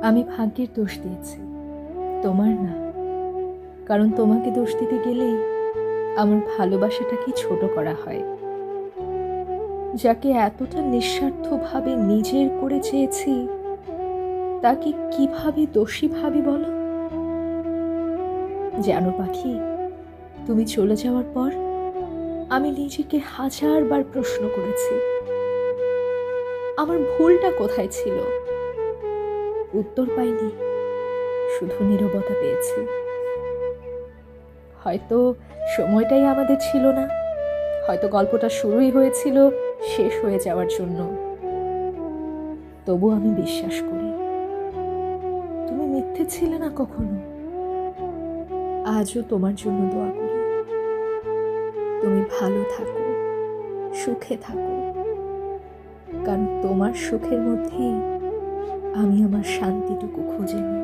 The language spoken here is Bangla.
আমি ভাগ্যের দোষ দিয়েছি, তোমার না। কারণ তোমাকে দোষ দিতে গেলেই আমার ভালোবাসাটাকে ছোট করা হয়। যাকে এতটা নিঃস্বার্থভাবে নিজের করে চেয়েছি, তাকে কিভাবে দোষী ভাবি বলো? জানো পাখি, তুমি চলে যাওয়ার পর আমি নিজেকে হাজারবার প্রশ্ন করেছি, আমার ভুলটা কোথায় ছিল। উত্তর পাইনি, শুধু নীরবতা পেয়েছি। হয়তো সময়টাই আমাদের ছিল না, হয়তো গল্পটা শুরুই হয়েছিল শেষ হয়ে যাওয়ার জন্য। তবু আমি বিশ্বাস করি তুমি মিথ্যে ছিলে না কখনো। আজও তোমার জন্য দোয়া করি, তুমি ভালো থাকো, সুখে থাকো। কারণ তোমার সুখের মধ্যেই আমি আমার শান্তিটুকু খুঁজে নিই।